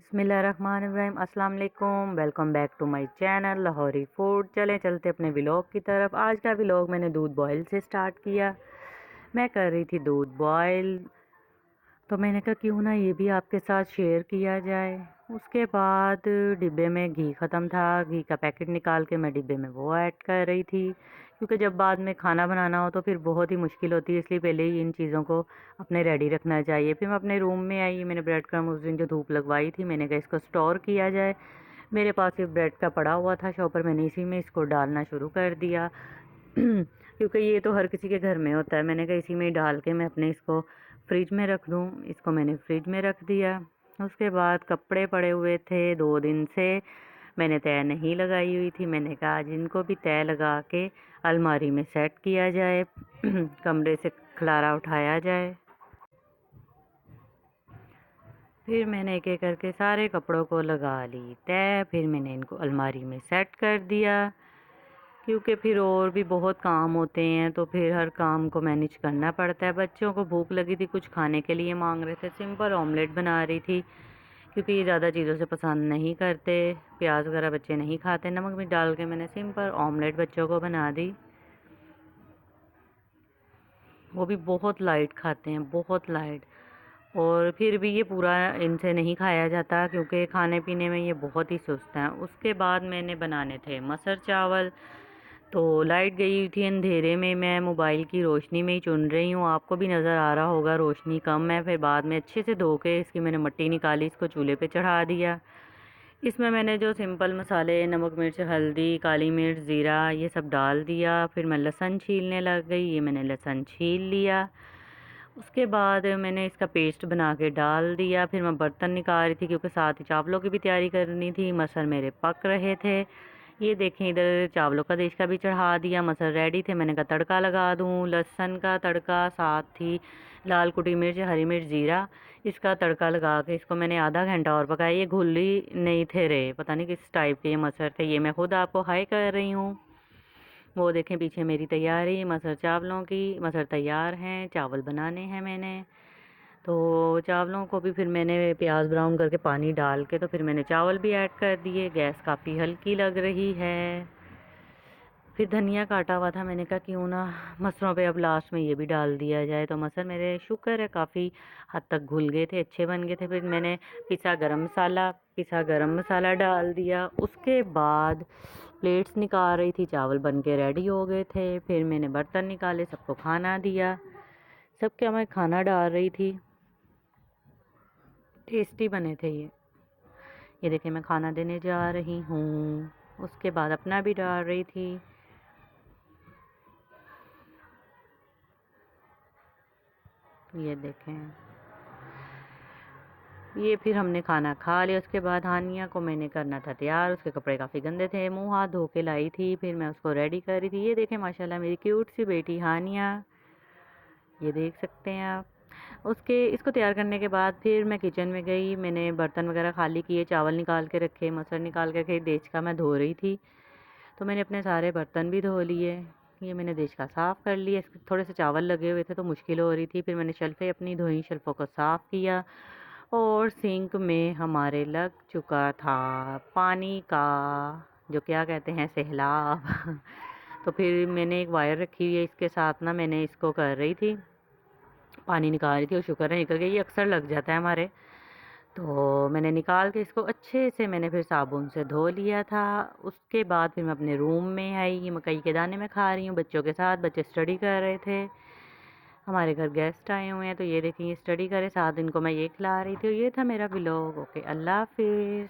बिस्मिल्लाहिर्रहमानिर्रहीम। अस्सलाम वालेकुम। Welcome back to my channel Lahori food. चले चलते अपने व्लॉग की तरफ। आज का व्लॉग मैंने दूध बॉयल से स्टार्ट किया। मैं कर रही थी दूध बॉयल, तो मैंने कहा क्यों ना ये भी आपके साथ शेयर किया जाए। उसके बाद डिब्बे में घी ख़त्म था, घी का पैकेट निकाल के मैं डिब्बे में वो ऐड कर रही थी, क्योंकि जब बाद में खाना बनाना हो तो फिर बहुत ही मुश्किल होती है, इसलिए पहले ही इन चीज़ों को अपने रेडी रखना चाहिए। फिर मैं अपने रूम में आई, मैंने ब्रेड क्रम्ब उस दिन जो धूप लगवाई थी, मैंने कहा इसको स्टोर किया जाए। मेरे पास ये ब्रेड का पड़ा हुआ था शॉपर, मैंने इसी में इसको डालना शुरू कर दिया क्योंकि ये तो हर किसी के घर में होता है। मैंने कहा इसी में ही डाल के मैं अपने इसको फ्रिज में रख दूँ। इसको मैंने फ्रिज में रख दिया। उसके बाद कपड़े पड़े हुए थे 2 दिन से, मैंने तय नहीं लगाई हुई थी। मैंने कहा आज इनको भी तय लगा के अलमारी में सेट किया जाए कमरे से खलारा उठाया जाए। फिर मैंने एक एक करके सारे कपड़ों को लगा ली तय। फिर मैंने इनको अलमारी में सेट कर दिया, क्योंकि फिर और भी बहुत काम होते हैं, तो फिर हर काम को मैनेज करना पड़ता है। बच्चों को भूख लगी थी, कुछ खाने के लिए मांग रहे थे। सिंपल ऑमलेट बना रही थी, क्योंकि ये ज़्यादा चीज़ों से पसंद नहीं करते, प्याज वगैरह बच्चे नहीं खाते। नमक मिर्च डाल के मैंने सिंपल ऑमलेट बच्चों को बना दी। वो भी बहुत लाइट खाते हैं, बहुत लाइट। और फिर भी ये पूरा इनसे नहीं खाया जाता, क्योंकि खाने पीने में ये बहुत ही सुस्त हैं। उसके बाद मैंने बनाने थे मसर चावल। तो लाइट गई हुई थी, अंधेरे में मैं मोबाइल की रोशनी में ही चुन रही हूँ। आपको भी नज़र आ रहा होगा रोशनी कम है। फिर बाद में अच्छे से धो के इसकी मैंने मट्टी निकाली, इसको चूल्हे पे चढ़ा दिया। इसमें मैंने जो सिंपल मसाले नमक मिर्च हल्दी काली मिर्च ज़ीरा ये सब डाल दिया। फिर मैं लहसुन छीलने लग गई। ये मैंने लहसुन छील लिया। उसके बाद मैंने इसका पेस्ट बना के डाल दिया। फिर मैं बर्तन निकाल रही थी, क्योंकि साथ ही चावलों की भी तैयारी करनी थी। मसर मेरे पक रहे थे। ये देखें, इधर चावलों का देश का भी चढ़ा दिया। मसर रेडी थे। मैंने कहा तड़का लगा दूं, लहसुन का तड़का, साथ ही लाल कुटी मिर्च हरी मिर्च ज़ीरा, इसका तड़का लगा के इसको मैंने आधा घंटा और पकाया। ये घुल ही नहीं थे रहे, पता नहीं किस टाइप के ये मसर थे। ये मैं खुद आपको हाई कर रही हूँ। वो देखें पीछे मेरी तैयारी मसर चावलों की। मसर तैयार हैं, चावल बनाने हैं मैंने। तो चावलों को भी फिर मैंने प्याज ब्राउन करके पानी डाल के तो फिर मैंने चावल भी ऐड कर दिए। गैस काफ़ी हल्की लग रही है। फिर धनिया काटा हुआ था, मैंने कहा क्यों ना मसरों पे अब लास्ट में ये भी डाल दिया जाए। तो मसर मेरे शुक्र है काफ़ी हद तक घुल गए थे, अच्छे बन गए थे। फिर मैंने पिसा गरम मसाला डाल दिया। उसके बाद प्लेट्स निकाल रही थी, चावल बन के रेडी हो गए थे। फिर मैंने बर्तन निकाले, सबको खाना दिया। सबके मैं खाना डाल रही थी। टेस्टी बने थे ये देखिए मैं खाना देने जा रही हूँ। उसके बाद अपना भी डाल रही थी। ये देखें, ये फिर हमने खाना खा लिया। उसके बाद हानिया को मैंने करना था तैयार। उसके कपड़े काफ़ी गंदे थे, मुंह हाथ धो के लाई थी। फिर मैं उसको रेडी कर रही थी। ये देखें माशाल्लाह मेरी क्यूट सी बेटी हानिया, ये देख सकते हैं आप। उसके इसको तैयार करने के बाद फिर मैं किचन में गई। मैंने बर्तन वगैरह खाली किए, चावल निकाल के रखे, मसर निकाल के रखे। देच का मैं धो रही थी, तो मैंने अपने सारे बर्तन भी धो लिए। ये मैंने देच का साफ़ कर लिया। इसके थोड़े से चावल लगे हुए थे तो मुश्किल हो रही थी। फिर मैंने शल्फ़े अपनी धोई, शल्फ़ों को साफ़ किया। और सिंक में हमारे लग चुका था पानी का जो क्या कहते हैं सैलाब तो फिर मैंने एक वायर रखी हुई है, इसके साथ ना मैंने इसको कर रही थी, पानी निकाल रही थी। और शुक्र है निकल गया, ये अक्सर लग जाता है हमारे। तो मैंने निकाल के इसको अच्छे से मैंने फिर साबुन से धो लिया था। उसके बाद फिर मैं अपने रूम में आई। ये मकई के दाने में खा रही हूँ बच्चों के साथ। बच्चे स्टडी कर रहे थे, हमारे घर गेस्ट आए हुए हैं, तो ये देखिए स्टडी करे साथ इनको मैं ये खिला रही थी। ये था मेरा व्लॉग। ओके, अल्लाह हाफिज़।